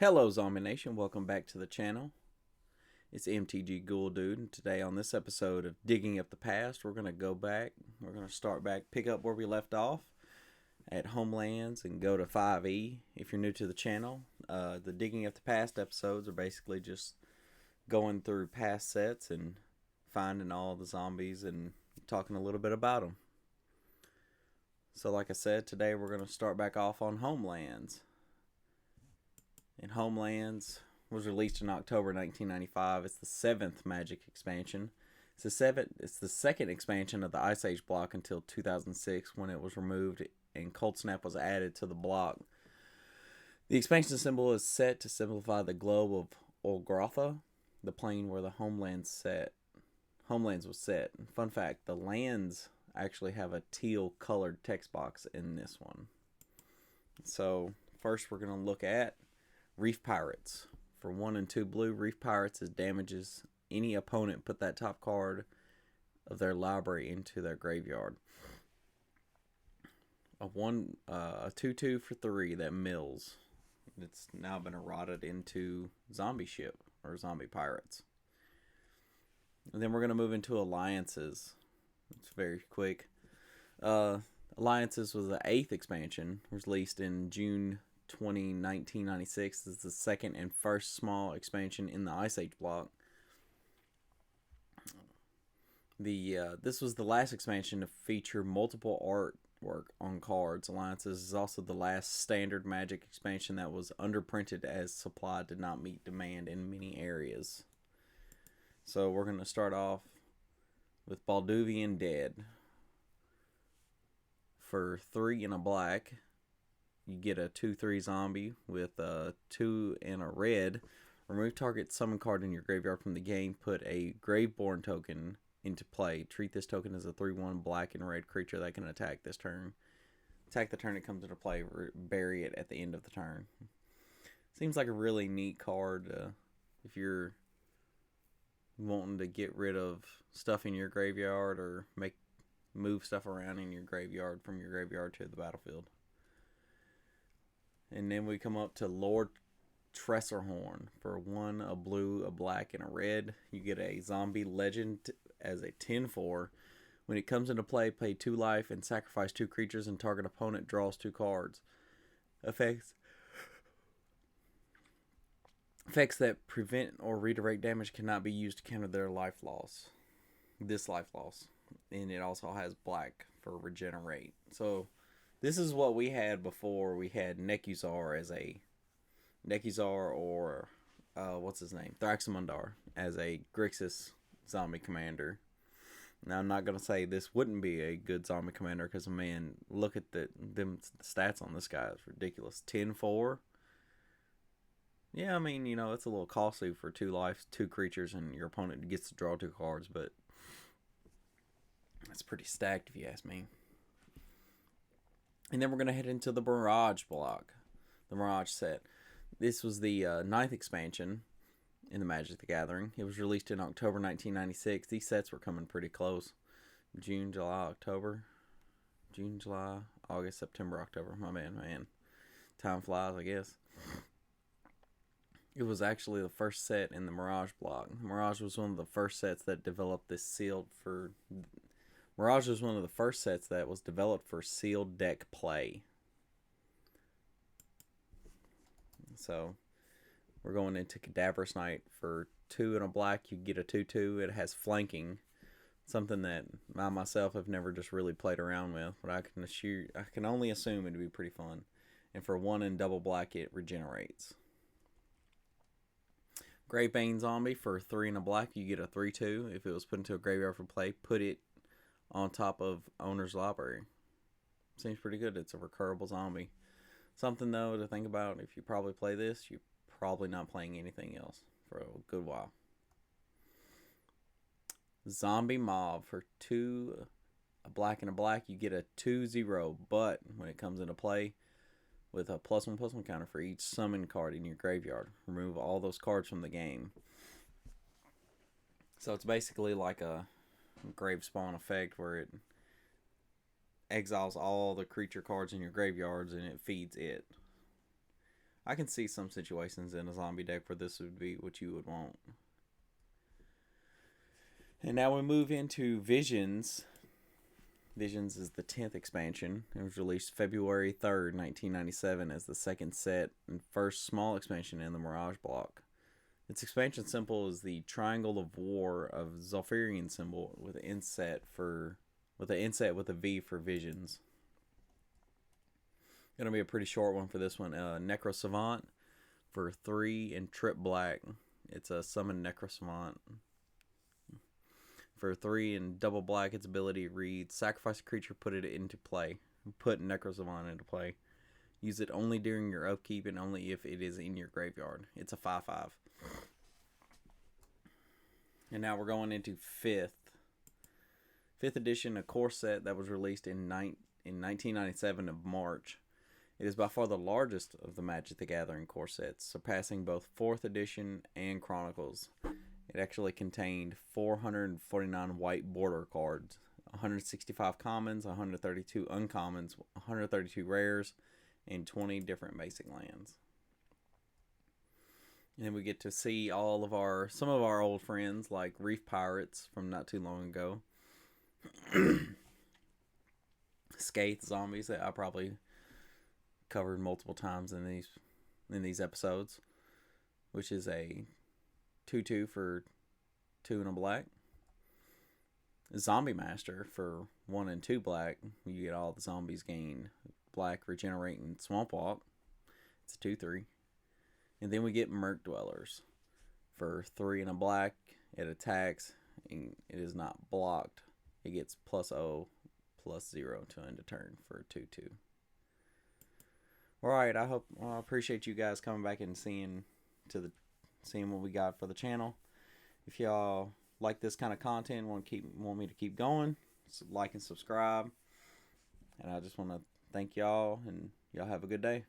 Hello Zombie Nation, welcome back to the channel. It's MTG Ghoul Dude, and today on this episode of Digging Up the Past, we're going to go back, start back, pick up where we left off at Homelands and go to 5E. If you're new to the channel, the Digging Up the Past episodes are basically just going through past sets and finding all the zombies and talking a little bit about them. So like I said, today we're going to start back off on Homelands. And Homelands was released in October 1995. It's the 7th Magic expansion. It's the second expansion of the Ice Age block until 2006, when it was removed and Cold Snap was added to the block. The expansion symbol is set to simplify the globe of Olgrotha, the plane where the Homelands was set. Fun fact, the lands actually have a teal colored text box in this one. So first we're going to look at Reef Pirates. For 1 and 2 blue, Reef Pirates is damages any opponent put that top card of their library into their graveyard. A 2/2 for 3 that mills. It's now been eroded into Zombie Ship or Zombie Pirates. And then we're going to move into Alliances. It's very quick. Alliances was the 8th expansion, released in June 1996. This is the second and first small expansion in the Ice Age block. This was the last expansion to feature multiple artwork on cards. Alliances is also the last standard Magic expansion that was underprinted, as supply did not meet demand in many areas. So we're going to start off with Balduvian Dead. For 3 and a black, you get a 2/3 zombie with a 2 and a red. Remove target summon card in your graveyard from the game. Put a Graveborn token into play. Treat this token as a 3/1 black and red creature that can attack this turn. Attack the turn it comes into play. Bury it at the end of the turn. Seems like a really neat card if you're wanting to get rid of stuff in your graveyard or move stuff around in your graveyard from your graveyard to the battlefield. And then we come up to Lord Tressorhorn. For 1, a blue, a black, and a red, you get a zombie legend as a 10/4. When it comes into play, pay 2 life and sacrifice 2 creatures, and target opponent draws 2 cards. Effects that prevent or redirect damage cannot be used to counter their life loss. This life loss. And it also has black for regenerate. So this is what we had before. We had Nekuzar or what's his name? Thraxamundar as a Grixis zombie commander. Now I'm not gonna say this wouldn't be a good zombie commander, because man, look at the stats on this guy. It's ridiculous. 10/4. Yeah, I mean, it's a little costly for 2 life, 2 creatures, and your opponent gets to draw 2 cards, but it's pretty stacked if you ask me. And then we're going to head into the Mirage block. The Mirage set. This was the 9th expansion in the Magic the Gathering. It was released in October 1996. These sets were coming pretty close. June, July, August, September, October. My man. Time flies, I guess. It was actually the first set in the Mirage block. Mirage was one of the first sets that developed this Mirage was one of the first sets that was developed for sealed deck play. So we're going into Cadaverous Knight. For 2 and a black, you get a 2/2. It has flanking, something that I myself have never just really played around with, but I can only assume it'd be pretty fun. And for 1 and double black, it regenerates. Gravebane Zombie. For 3 and a black, you get a 3/2. If it was put into a graveyard for play, put it on top of owner's library. Seems pretty good. It's a recurable zombie. Something though to think about: if you probably play this, you're probably not playing anything else for a good while. Zombie Mob. For 2, a black and a black, you get a 2/0. But when it comes into play, with a +1/+1 counter for each summon card in your graveyard, remove all those cards from the game. So it's basically like a grave spawn effect, where it exiles all the creature cards in your graveyards and it feeds it. I can see some situations in a zombie deck where this would be what you would want. And now we move into Visions. Visions is the 10th expansion. It was released February 3rd, 1997 as the second set and first small expansion in the Mirage block. Its expansion symbol is the Triangle of War of Zolfarian symbol with an inset with a V for Visions. Gonna be a pretty short one for this one. Necro Savant for 3 and trip black. It's a summon Necro Savant. For 3 and double black, its ability reads: sacrifice a creature, put it into play. Put Necro Savant into play. Use it only during your upkeep and only if it is in your graveyard. It's a 5/5. And now we're going into 5th edition, a core set that was released in 1997 of March. It is by far the largest of the Magic the Gathering core sets, surpassing both 4th edition and Chronicles. It actually contained 449 white border cards, 165 commons, 132 uncommons, 132 rares, and 20 different basic lands. And then we get to see some of our old friends like Reef Pirates from not too long ago. Skaith zombies that I probably covered multiple times in these episodes, which is a 2/2 for 2 and a black. Zombie Master for 1 and 2 black. You get all the zombies gain black, regenerate, and Swamp Walk. It's a 2/3. And then we get Merc Dwellers for 3 and a black. It attacks, and it is not blocked. It gets +0, +0 to end a turn for a 2/2. Alright, I appreciate you guys coming back and seeing what we got for the channel. If y'all like this kind of content, want me to keep going, like and subscribe. And I just want to thank y'all, and y'all have a good day.